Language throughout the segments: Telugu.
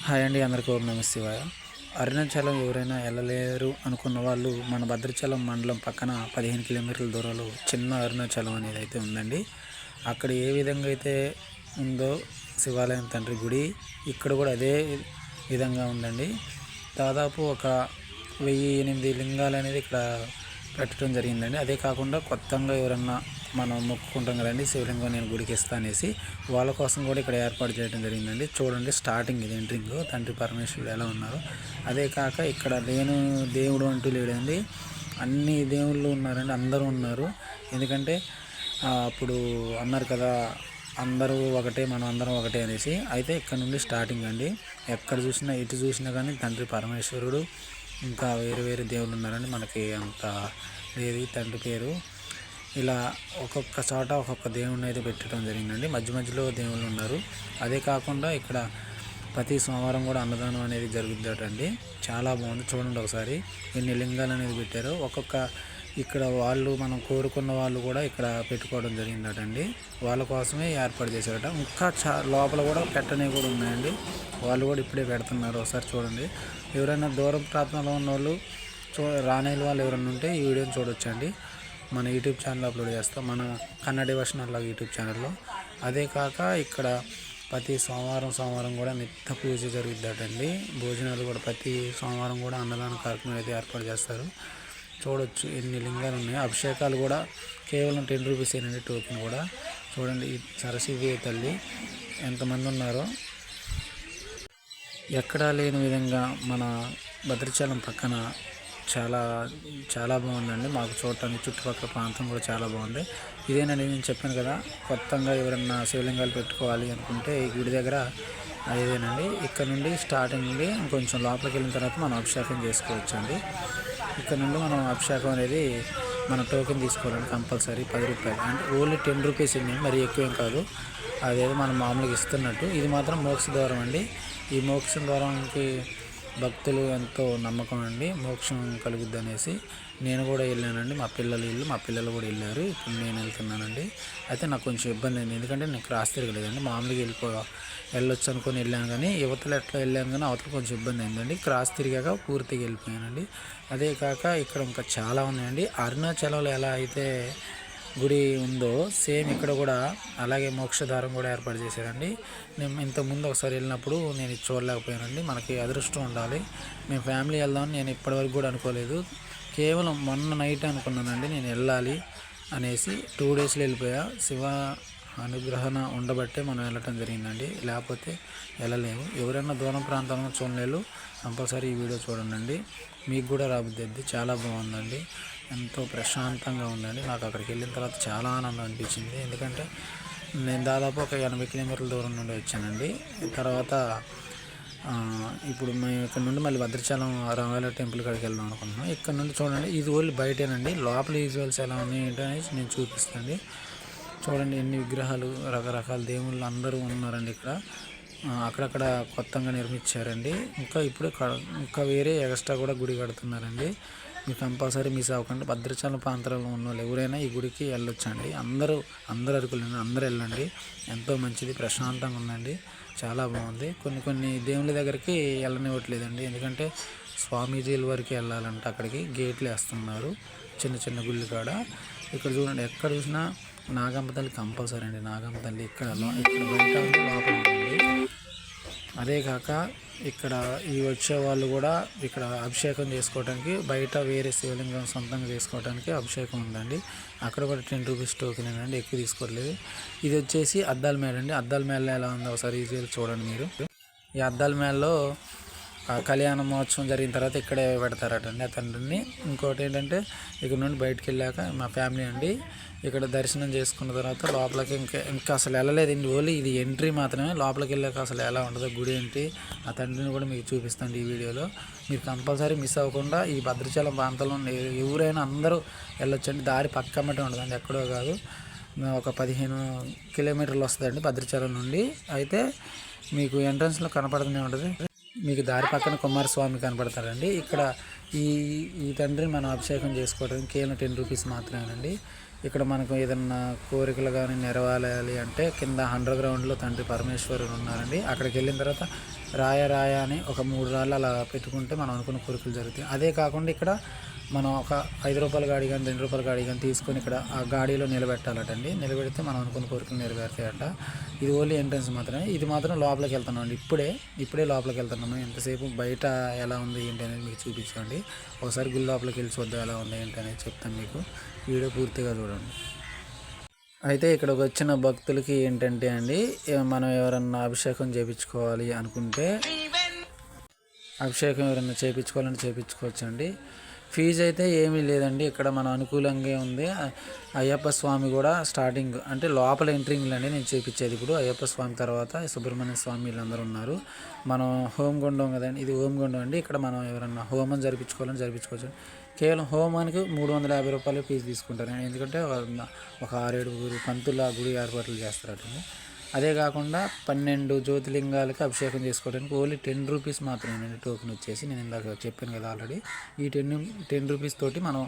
హాయ్ అండి, అందరికీ ఓం నమః శివాయ. అరుణాచలం ఎవరైనా వెళ్ళలేరు అనుకున్న వాళ్ళు మన భద్రాచలం మండలం పక్కన 15 కిలోమీటర్ల దూరంలో చిన్న అరుణాచలం అనేది అయితే ఉందండి. అక్కడ ఏ విధంగా అయితే ఉందో శివాలయం తండ్రి గుడి ఇక్కడ కూడా అదే విధంగా ఉందండి. దాదాపు ఒక 1008 లింగాలు అనేది ఇక్కడ పెట్టడం జరిగిందండి. అదే కాకుండా కొత్తగా ఎవరన్నా మనం మొక్కుకుంటాం కదండి, శివలింగం నేను గుడికి ఇస్తా అనేసి వాళ్ళ కోసం కూడా ఇక్కడ ఏర్పాటు చేయడం జరిగిందండి. చూడండి, స్టార్టింగ్ ఇది ఎంట్రింగ్ తండ్రి పరమేశ్వరుడు ఎలా ఉన్నారు. అదే కాక ఇక్కడ లేను దేవుడు అంటూ లేడండి, అన్ని దేవుళ్ళు ఉన్నారండి, అందరూ ఉన్నారు. ఎందుకంటే అప్పుడు అన్నారు కదా, అందరూ ఒకటే మనం అందరం ఒకటే అనేసి. అయితే ఇక్కడ నుండి స్టార్టింగ్ అండి. ఎక్కడ చూసినా ఎటు చూసినా కానీ తండ్రి పరమేశ్వరుడు ఇంకా వేరు వేరు దేవుళ్ళు ఉన్నారండి. మనకి అంత లేదు తండ్రి పేరు. ఇలా ఒక్కొక్క చోట ఒక్కొక్క దేవుడిని అయితే పెట్టడం జరిగిందండి. మధ్య మధ్యలో దేవుళ్ళు ఉన్నారు. అదే కాకుండా ఇక్కడ ప్రతి సోమవారం కూడా అన్నదానం అనేది జరుగుతుందటండి. చాలా బాగుంది, చూడండి ఒకసారి ఎన్ని లింగాలు అనేది పెట్టారో. ఒక్కొక్క ఇక్కడ వాళ్ళు మనం కోరుకున్న వాళ్ళు కూడా ఇక్కడ పెట్టుకోవడం జరిగిందటండి. వాళ్ళ కోసమే ఏర్పాటు చేశారట. ఇంకా లోపల కూడా పెట్టనేవి కూడా ఉన్నాయండి. వాళ్ళు కూడా ఇప్పుడే పెడుతున్నారు. ఒకసారి చూడండి. ఎవరైనా దూరం ప్రాంతంలో ఉన్న వాళ్ళు రాని వాళ్ళు ఎవరైనా ఉంటే ఈ వీడియోని చూడొచ్చండి. మన యూట్యూబ్ ఛానల్ అప్లోడ్ చేస్తాం, మన కన్నడ వర్షన్ అలా యూట్యూబ్ ఛానల్లో. అదే కాక ఇక్కడ ప్రతి సోమవారం కూడా నిత్య పూజ జరుగుతుందటండి. భోజనాలు కూడా ప్రతి సోమవారం కూడా అన్నదాన కార్యక్రమం అయితే ఏర్పాటు చేస్తారు. చూడొచ్చు ఎన్ని లింగాలు ఉన్నాయి. అభిషేకాలు కూడా కేవలం 10 రూపీస్ ఏనండి టోకెన్ కూడా. చూడండి, ఈ సరస్వతి తల్లి ఎంతమంది ఉన్నారో. ఎక్కడా లేని విధంగా మన భద్రాచలం పక్కన చాలా చాలా బాగుందండి. మాకు చూడటానికి చుట్టుపక్కల ప్రాంతం కూడా చాలా బాగుంది. ఇదేనండి నేను చెప్పాను కదా, కొత్తగా ఎవరన్నా శివలింగాలు పెట్టుకోవాలి అనుకుంటే ఈ గుడి దగ్గర ఇదేనండి. ఇక్కడ నుండి స్టార్టింగ్ నుండి ఇంకొంచెం లోపలికి వెళ్ళిన తర్వాత మనం అభిషేకం చేసుకోవచ్చు అండి. ఇక్కడ నుండి మనం అభిషేకం అనేది మన టోకెన్ తీసుకోవాలండి కంపల్సరీ. 10 రూపాయలు అంటే ఓన్లీ 10 రూపీస్ అండి, మరి ఎక్కువేం కాదు. అదేదో మనం మామూలుగా ఇస్తున్నట్టు. ఇది మాత్రం మోక్ష ద్వారం అండి. ఈ మోక్ష ద్వారానికి భక్తులు ఎంతో నమ్మకం అండి, మోక్షం కలుగుద్ది అనేసి. నేను కూడా వెళ్ళానండి, మా పిల్లలు కూడా వెళ్ళారు. ఇప్పుడు నేను వెళ్తున్నానండి. అయితే నాకు కొంచెం ఇబ్బంది అయింది, ఎందుకంటే నేను క్రాస్ తిరగలేదండి. మామూలుగా వెళ్ళొచ్చు అనుకొని వెళ్ళాను, కానీ యువతలు ఎట్లా వెళ్ళాను కానీ అవతల కొంచెం ఇబ్బంది అయిందండి. క్రాస్ తిరిగాక పూర్తిగా వెళ్ళిపోయానండి. అదే కాక ఇక్కడ ఇంకా చాలా ఉన్నాయండి. అరుణాచలంలో ఎలా అయితే గుడి ఉందో సేమ్ ఇక్కడ కూడా అలాగే మోక్షధారం కూడా ఏర్పాటు చేశారండి. నేను ఇంతకుముందు ఒకసారి వెళ్ళినప్పుడు నేను ఇది చూడలేకపోయానండి. మనకి అదృష్టం ఉండాలి. మేము ఫ్యామిలీ వెళ్దామని నేను ఇప్పటివరకు కూడా అనుకోలేదు. కేవలం మొన్న నైట్ అనుకున్నానండి నేను వెళ్ళాలి అనేసి. 2 డేస్లో వెళ్ళిపోయా. శివ అనుగ్రహణ ఉండబట్టే మనం వెళ్ళటం జరిగిందండి, లేకపోతే వెళ్ళలేము. ఎవరైనా దూరం ప్రాంతంలో చూడలేరు, కంపల్సరీ ఈ వీడియో చూడండి. మీకు కూడా రాబుద్ది. చాలా బాగుందండి, ఎంతో ప్రశాంతంగా ఉందండి. నాకు అక్కడికి వెళ్ళిన తర్వాత చాలా ఆనందం అనిపించింది. ఎందుకంటే నేను దాదాపు ఒక 80 కిలోమీటర్ల దూరం నుండి వచ్చానండి. తర్వాత ఇప్పుడు మేము ఇక్కడ నుండి మళ్ళీ భద్రాచలం రామాలయ టెంపుల్ కాడికి వెళ్దాం అనుకుంటున్నాం. ఇక్కడ నుండి చూడండి, ఇది ఓన్లీ బయటేనండి. లోపల విజువల్స్ ఎలా ఉన్నాయి ఏంటనేసి నేను చూపిస్తానండి. చూడండి ఎన్ని విగ్రహాలు, రకరకాల దేవుళ్ళు అందరూ ఉన్నారండి ఇక్కడ. అక్కడక్కడ కొత్తగా నిర్మించారండి. ఇంకా వేరే ఎక్స్ట్రా కూడా గుడి కడుతున్నారండి. మీరు కంపల్సరీ మిస్ అవ్వకండి. భద్రాచలం ప్రాంతంలో ఉన్న వాళ్ళు ఎవరైనా ఈ గుడికి వెళ్ళొచ్చండి. అందరూ అరకులండి, అందరూ వెళ్ళండి. ఎంతో మంచిది, ప్రశాంతంగా ఉందండి, చాలా బాగుంది. కొన్ని దేవుళ్ళ దగ్గరికి వెళ్ళనివ్వట్లేదండి, ఎందుకంటే స్వామీజీల వరకు వెళ్ళాలంటే అక్కడికి గేట్లు వేస్తున్నారు చిన్న చిన్న గుళ్ళు కాడ. ఇక్కడ చూడండి, ఎక్కడ చూసినా నాగమ్మ తల్లి కంపల్సరీ అండి. నాగమ్మ తల్లి ఇక్కడ బయట లోపల ఉందండి. అదే కాక ఇక్కడ ఈ వచ్చే వాళ్ళు కూడా ఇక్కడ అభిషేకం చేసుకోవడానికి బయట వేరే శివలింగం సొంతంగా చేసుకోవడానికి అభిషేకం ఉందండి. అక్కడ కూడా 10 రూపీస్ టోకెన్ అండి, ఎక్కువ తీసుకోవట్లేదు. ఇది వచ్చేసి అద్దాల మేడ అండి. అద్దాల మేడలో ఎలా ఉందో ఒకసారి ఈజీగా చూడండి మీరు. ఈ అద్దాల మేడలో కళ్యాణ మహోత్సవం జరిగిన తర్వాత ఇక్కడే పెడతారటండి ఆ తండ్రిని. ఇంకోటి ఏంటంటే ఇక్కడ నుండి బయటకు వెళ్ళాక మా ఫ్యామిలీ అండి ఇక్కడ దర్శనం చేసుకున్న తర్వాత లోపలికి ఇంకా అసలు వెళ్ళలేదండి. ఓన్లీ ఇది ఎంట్రీ మాత్రమే. లోపలికి వెళ్ళాక అసలు ఎలా ఉంటుందో గుడి ఏంటి ఆ తండ్రిని కూడా మీకు చూపిస్తాను ఈ వీడియోలో. మీరు కంపల్సరీ మిస్ అవ్వకుండా ఈ భద్రాచలం ప్రాంతంలో ఎవరైనా అందరూ వెళ్ళొచ్చండి. దారి పక్కమ్మటే ఉంటుందండి, ఎక్కడో కాదు. ఒక 15 కిలోమీటర్లు వస్తుందండి భద్రాచలం నుండి. అయితే మీకు ఎంట్రన్స్లో కనపడుతూనే ఉంటుంది. మీకు దారి పక్కన కుమారస్వామి కనపడతారండి. ఇక్కడ ఈ తండ్రిని మనం అభిషేకం చేసుకోవడానికి కేవలం 10 రూపీస్ మాత్రమేనండి. ఇక్కడ మనకు ఏదన్నా కోరికలు కానీ నెరవేరాలి అంటే కింద అండర్ గ్రౌండ్లో తండ్రి పరమేశ్వరుడు ఉన్నారండి. అక్కడికి వెళ్ళిన తర్వాత రాయ అని ఒక 3 రాళ్ళు అలా పెట్టుకుంటే మనం అనుకున్న కోరికలు జరుగుతాయి. అదే కాకుండా ఇక్కడ మనం ఒక 5 రూపాయల గాడి కానీ 2 రూపాయల గాడి కానీ తీసుకొని ఇక్కడ ఆ గాడిలో నిలబెట్టాలటండి. నిలబెడితే మనం అనుకున్న కోరికలు నెరవేరుతాయట. ఇది ఓన్లీ ఎంట్రన్స్ మాత్రమే. ఇది మాత్రం లోపలికి వెళ్తున్నాం అండి. ఇప్పుడే లోపలికి వెళ్తున్నాము. ఎంతసేపు బయట ఎలా ఉంది ఏంటి అనేది మీకు చూపించండి. ఒకసారి గుడి లోపలికి వెళ్ళి చూద్దాం ఎలా ఉంది ఏంటి అనేది చెప్తాను మీకు. వీడియో పూర్తిగా చూడండి. అయితే ఇక్కడికి వచ్చిన భక్తులకి ఏంటంటే అండి, మనం ఎవరన్నా అభిషేకం చేయించుకోవాలి అనుకుంటే అభిషేకం ఎవరైనా చేయించుకోవాలంటే చేయించుకోవచ్చు అండి. ఫీజు అయితే ఏమీ లేదండి. ఇక్కడ మన అనుకూలంగా ఉంది. అయ్యప్ప స్వామి కూడా స్టార్టింగ్ అంటే లోపల ఎంట్రింగ్లోనే నేను చూపించేది. ఇప్పుడు అయ్యప్ప స్వామి తర్వాత సుబ్రహ్మణ్య స్వామి వీళ్ళందరూ ఉన్నారు. మనం హోమగుండం కదండి, ఇది హోమగుండం అండి. ఇక్కడ మనం ఎవరన్నా హోమం జరిపించుకోవాలని జరిపించుకోవచ్చు. కేవలం హోమానికి 350 రూపాయలు ఫీజు తీసుకుంటారు. ఎందుకంటే ఒక 6-7 పంతుల గుడి ఏర్పాట్లు చేస్తారటండి. అదే కాకుండా 12 జ్యోతిలింగాలకి అభిషేకం చేసుకోవడానికి ఓన్లీ 10 రూపీస్ మాత్రమేనండి టోకెన్ వచ్చేసి. నేను ఇందాక చెప్పాను కదా ఆల్రెడీ. ఈ 10 రూపీస్ తోటి మనం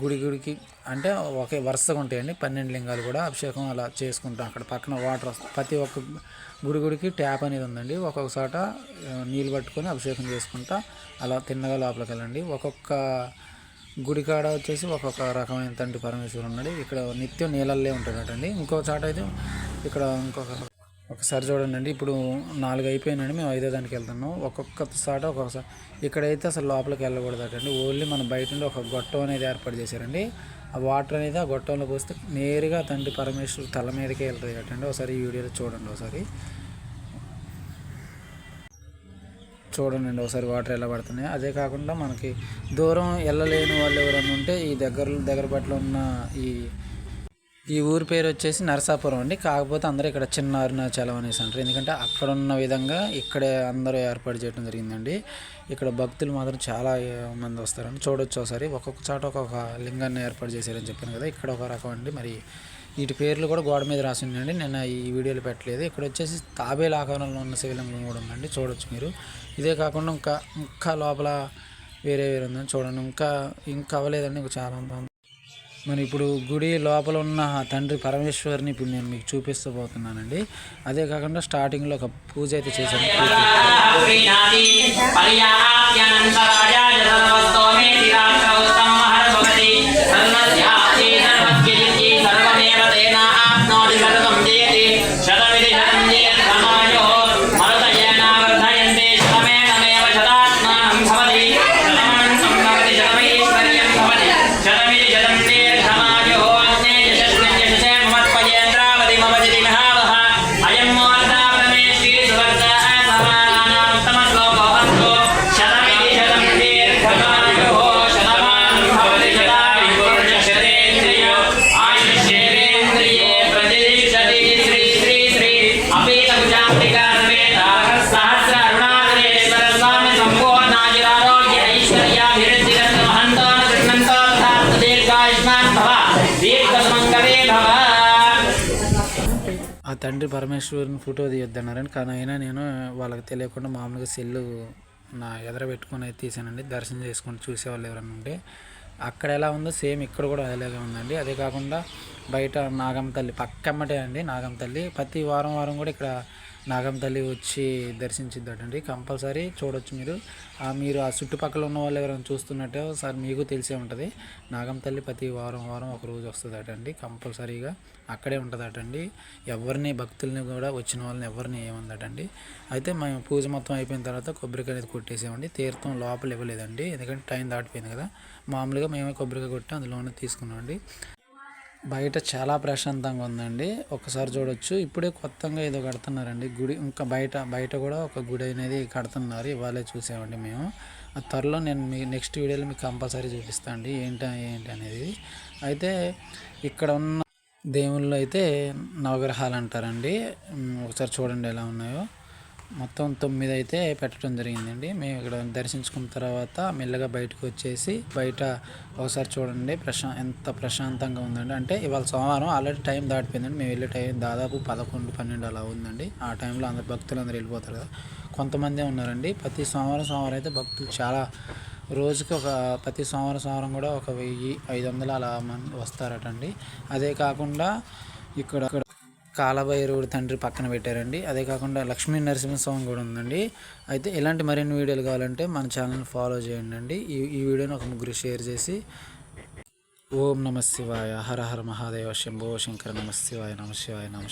గుడికి అంటే ఒకే వరుసగా ఉంటాయండి 12 లింగాలు కూడా అభిషేకం అలా చేసుకుంటాం. అక్కడ పక్కన వాటర్ వస్తుంది. ప్రతి ఒక్క గుడికి ట్యాప్ అనేది ఉందండి. ఒక్కొక్క చోట నీళ్ళు పట్టుకొని అభిషేకం చేసుకుంటా అలా తిన్నగా లోపలికి వెళ్ళండి. ఒక్కొక్క గుడికాడ వచ్చేసి ఒక్కొక్క రకమైన తండ్రి పరమేశ్వరుడు ఉన్నాడు. ఇక్కడ నిత్యం నీళ్ళల్లే ఉంటాడటండి. ఇంకో చోట అయితే ఇక్కడ ఒకసారి చూడండి. ఇప్పుడు 4 అయిపోయినండి, మేము 5వ దానికి వెళ్తున్నాం. ఒక్కొక్క చోట ఒక్కొక్కసారి ఇక్కడైతే అసలు లోపలికి వెళ్ళకూడదటండి. ఓన్లీ మన బయట నుండి ఒక గొట్టం అనేది ఏర్పాటు చేశారండి. ఆ వాటర్ అనేది ఆ గొట్టంలో పోస్తే నేరుగా తండ్రి పరమేశ్వరుడు తల మీదకే వెళ్తుంది కట్టండి. ఒకసారి ఈ వీడియోలో చూడండి. ఒకసారి వాటర్ ఎలా పడుతున్నాయి. అదే కాకుండా మనకి దూరం వెళ్ళలేని వాళ్ళు ఎవరైనా ఉంటే ఈ దగ్గర పట్ల ఉన్న ఈ ఊరి పేరు వచ్చేసి నరసాపురం అండి. కాకపోతే అందరూ ఇక్కడ చిన్న అరుణాచలం అనేసి అంటారు. ఎందుకంటే అక్కడ ఉన్న విధంగా ఇక్కడే అందరూ ఏర్పాటు చేయడం జరిగిందండి. ఇక్కడ భక్తులు మాత్రం చాలా మంది వస్తారండి. చూడొచ్చు ఒకసారి. ఒక్కొక్క చోట ఒక్కొక్క లింగాన్ని ఏర్పాటు చేశారని చెప్పాను కదా. ఇక్కడ ఒక రకం అండి. మరి వీటి పేర్లు కూడా గోడ మీద రాసి ఉందండి. నేను ఈ వీడియోలో పెట్టలేదు. ఇక్కడ వచ్చేసి తాబేలు ఆకారంలో ఉన్న శివలింగం కూడా ఉందండి. చూడొచ్చు మీరు. ఇదే కాకుండా ఇంకా లోపల వేరే ఉందని చూడండి. ఇంకా అవ్వలేదండి. ఇంకా చాలా ఉంది. మరి ఇప్పుడు గుడి లోపల ఉన్న తండ్రి పరమేశ్వరిని ఇప్పుడు నేను మీకు చూపిస్తూ పోతున్నానండి. అదే కాకుండా స్టార్టింగ్లో ఒక పూజ అయితే చేశాను. ఆ తండ్రి పరమేశ్వరుని ఫోటో తీయొద్దన్నారని, కానీ అయినా నేను వాళ్ళకి తెలియకుండా మామూలుగా సెల్లు నా ఎదర పెట్టుకొని అయితే తీసానండి. దర్శనం చేసుకొని చూసేవాళ్ళు ఎవరైనా ఉంటే అక్కడ ఎలా ఉందో సేమ్ ఇక్కడ కూడా అలాగే ఉందండి. అదే కాకుండా బయట నాగమ్మ తల్లి పక్కమ్మటే అండి. నాగమ్మ తల్లి ప్రతి వారం కూడా ఇక్కడ నాగమ్మ తల్లి వచ్చి దర్శించిద్దటండి. కంపల్సరీ చూడొచ్చు మీరు ఆ చుట్టుపక్కల ఉన్న వాళ్ళు ఎవరైనా చూస్తున్నట్టే ఒకసారి మీకు తెలిసే ఉంటుంది. నాగమ్మ తల్లి ప్రతి వారం ఒక రోజు వస్తుందటండి. కంపల్సరీగా అక్కడే ఉంటుందటండి. ఎవరిని భక్తుల్ని కూడా వచ్చిన వాళ్ళని ఎవరిని ఏముందటండి. అయితే మేము పూజ మొత్తం అయిపోయిన తర్వాత కొబ్బరికాయ అనేది కొట్టేసామండి. తీర్థం లోపల ఇవ్వలేదండి, ఎందుకంటే టైం దాటిపోయింది కదా. మామూలుగా మేమే కొబ్బరికాయ కొట్టి అందులోనే తీసుకున్నామండి. బయట చాలా ప్రశాంతంగా ఉందండి. ఒకసారి చూడొచ్చు. ఇప్పుడే కొత్తగా ఏదో కడుతున్నారండి గుడి. ఇంకా బయట కూడా ఒక గుడి అనేది కడుతున్నారు. ఇవాళే చూసామండి మేము. ఆ త్వరలో నేను నెక్స్ట్ వీడియోలో మీకు కంపల్సరీ చూపిస్తాను అండి ఏంటి అనేది. అయితే ఇక్కడ ఉన్న దేవుళ్ళు అయితే నవగ్రహాలు అంటారండి. ఒకసారి చూడండి ఎలా ఉన్నాయో. మొత్తం 9 అయితే పెట్టడం జరిగిందండి. మేము ఇక్కడ దర్శించుకున్న తర్వాత మెల్లగా బయటకు వచ్చేసి బయట ఒకసారి చూడండి ఎంత ప్రశాంతంగా ఉందండి. అంటే ఇవాళ సోమవారం ఆల్రెడీ టైం దాటిపోయిందండి. మేము వెళ్ళే టైం దాదాపు 11-12 అలా ఉందండి. ఆ టైంలో భక్తులు అందరూ వెళ్ళిపోతారు కదా. కొంతమందే ఉన్నారండి. ప్రతి సోమవారం అయితే భక్తులు చాలా రోజుకి ప్రతి సోమవారం కూడా 1500 అలా మంది వస్తారటండి. అదే కాకుండా ఇక్కడ కాలభైరవుడు తండ్రి పక్కన పెట్టారండి. అదే కాకుండా లక్ష్మీ నరసింహస్వామి కూడా ఉందండి. అయితే ఇలాంటి మరిన్ని వీడియోలు కావాలంటే మన ఛానల్ని ఫాలో చేయండి. ఈ వీడియోని ఒక ముగ్గురు షేర్ చేసి ఓం నమ శివాయ, హర హర మహాదేవ, శంభో శంకర, నమ శివాయ, నమ శివాయ, నమ